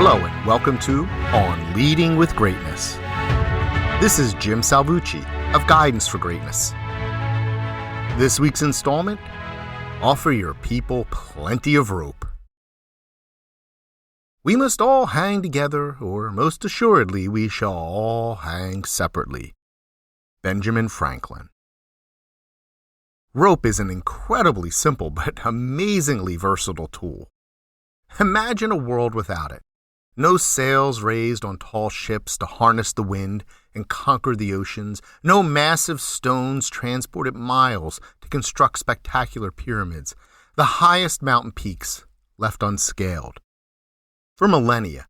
Hello and welcome to On Leading with Greatness. This is Jim Salvucci of Guidance for Greatness. This week's installment, offer your people plenty of rope. We must all hang together, or most assuredly we shall all hang separately. Benjamin Franklin. Rope is an incredibly simple but amazingly versatile tool. Imagine a world without it. No sails raised on tall ships to harness the wind and conquer the oceans. No massive stones transported miles to construct spectacular pyramids. The highest mountain peaks left unscaled. For millennia,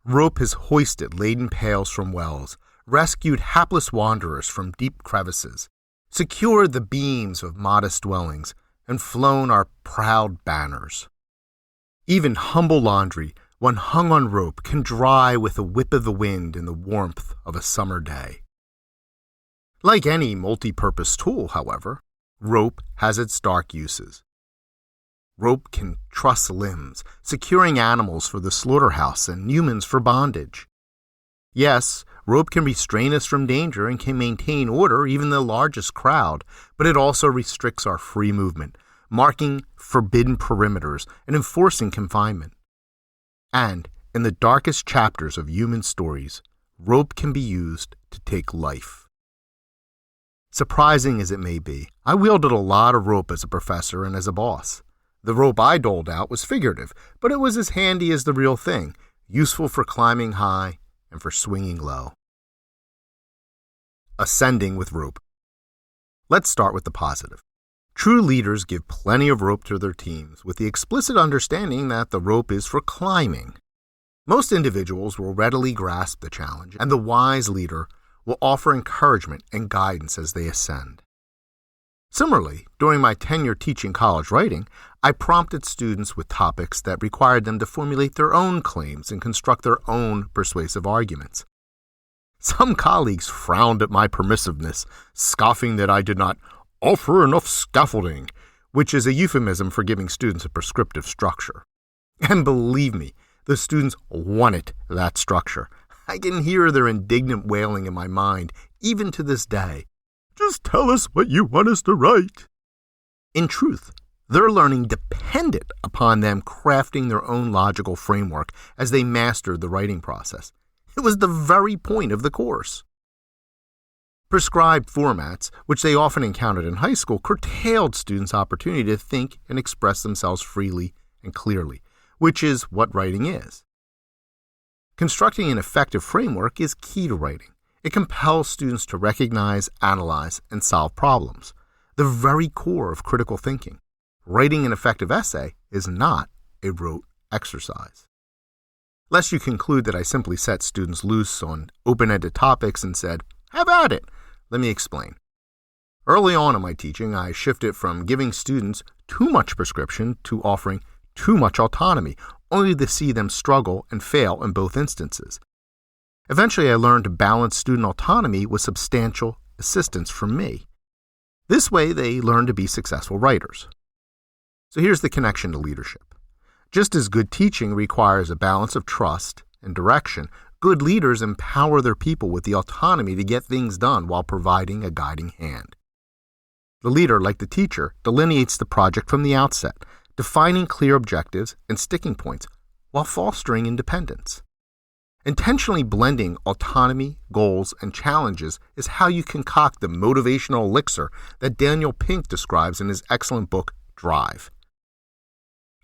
rope has hoisted laden pails from wells, rescued hapless wanderers from deep crevices, secured the beams of modest dwellings, and flown our proud banners. Even humble laundry, when hung on rope, can dry with a whip of the wind in the warmth of a summer day. Like any multi-purpose tool, however, rope has its dark uses. Rope can truss limbs, securing animals for the slaughterhouse and humans for bondage. Yes, rope can restrain us from danger and can maintain order even in the largest crowd, but it also restricts our free movement, marking forbidden perimeters and enforcing confinement. And in the darkest chapters of human stories, rope can be used to take life. Surprising as it may be, I wielded a lot of rope as a professor and as a boss. The rope I doled out was figurative, but it was as handy as the real thing, useful for climbing high and for swinging low. Ascending with rope. Let's start with the positive. True leaders give plenty of rope to their teams with the explicit understanding that the rope is for climbing. Most individuals will readily grasp the challenge, and the wise leader will offer encouragement and guidance as they ascend. Similarly, during my tenure teaching college writing, I prompted students with topics that required them to formulate their own claims and construct their own persuasive arguments. Some colleagues frowned at my permissiveness, scoffing that I did not offer enough scaffolding, which is a euphemism for giving students a prescriptive structure. And believe me, the students wanted that structure. I can hear their indignant wailing in my mind, even to this day. Just tell us what you want us to write. In truth, their learning depended upon them crafting their own logical framework as they mastered the writing process. It was the very point of the course. Prescribed formats, which they often encountered in high school, curtailed students' opportunity to think and express themselves freely and clearly, which is what writing is. Constructing an effective framework is key to writing. It compels students to recognize, analyze, and solve problems, the very core of critical thinking. Writing an effective essay is not a rote exercise. Lest you conclude that I simply set students loose on open-ended topics and said, "Have at it," let me explain. Early on in my teaching, I shifted from giving students too much prescription to offering too much autonomy, only to see them struggle and fail in both instances. Eventually, I learned to balance student autonomy with substantial assistance from me. This way, they learn to be successful writers. So here's the connection to leadership. Just as good teaching requires a balance of trust and direction, good leaders empower their people with the autonomy to get things done while providing a guiding hand. The leader, like the teacher, delineates the project from the outset, defining clear objectives and sticking points while fostering independence. Intentionally blending autonomy, goals, and challenges is how you concoct the motivational elixir that Daniel Pink describes in his excellent book, Drive.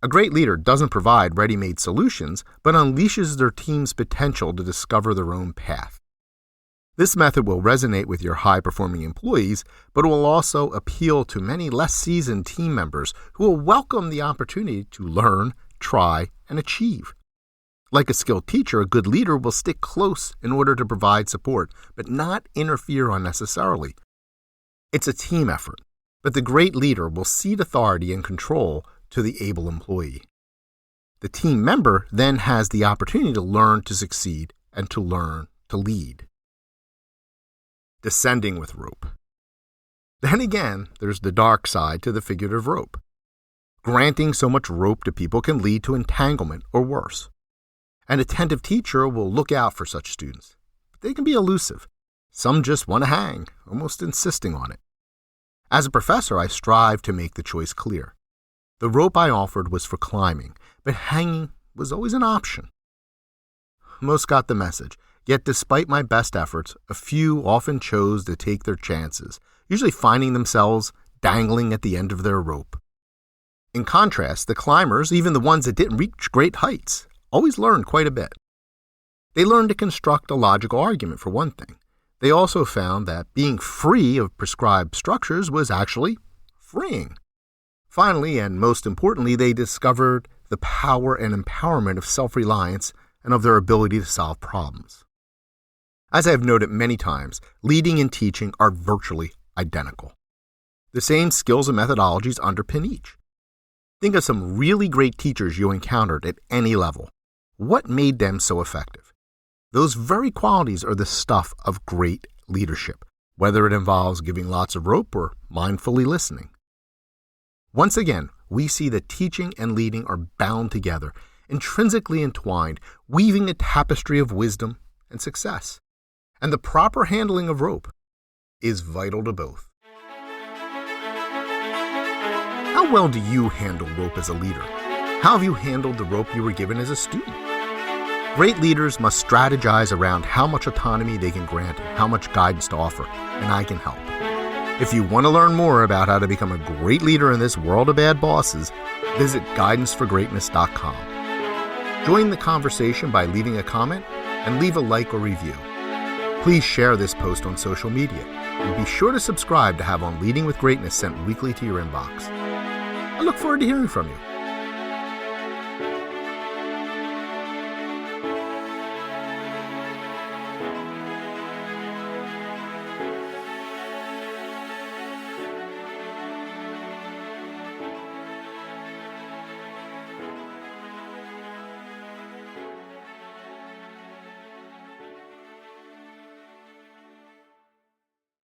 A great leader doesn't provide ready-made solutions, but unleashes their team's potential to discover their own path. This method will resonate with your high-performing employees, but it will also appeal to many less seasoned team members who will welcome the opportunity to learn, try, and achieve. Like a skilled teacher, a good leader will stick close in order to provide support, but not interfere unnecessarily. It's a team effort, but the great leader will cede authority and control to the able employee. The team member then has the opportunity to learn to succeed and to learn to lead. Descending with rope. Then again, there's the dark side to the figurative rope. Granting so much rope to people can lead to entanglement or worse. An attentive teacher will look out for such students, but they can be elusive. Some just want to hang, almost insisting on it. As a professor, I strive to make the choice clear. The rope I offered was for climbing, but hanging was always an option. Most got the message, yet despite my best efforts, a few often chose to take their chances, usually finding themselves dangling at the end of their rope. In contrast, the climbers, even the ones that didn't reach great heights, always learned quite a bit. They learned to construct a logical argument, for one thing. They also found that being free of prescribed structures was actually freeing. Finally, and most importantly, they discovered the power and empowerment of self-reliance and of their ability to solve problems. As I have noted many times, leading and teaching are virtually identical. The same skills and methodologies underpin each. Think of some really great teachers you encountered at any level. What made them so effective? Those very qualities are the stuff of great leadership, whether it involves giving lots of rope or mindfully listening. Once again, we see that teaching and leading are bound together, intrinsically entwined, weaving a tapestry of wisdom and success. And the proper handling of rope is vital to both. How well do you handle rope as a leader? How have you handled the rope you were given as a student? Great leaders must strategize around how much autonomy they can grant and how much guidance to offer, and I can help. If you want to learn more about how to become a great leader in this world of bad bosses, visit guidanceforgreatness.com. Join the conversation by leaving a comment and leave a like or review. Please share this post on social media and be sure to subscribe to have On Leading with Greatness sent weekly to your inbox. I look forward to hearing from you.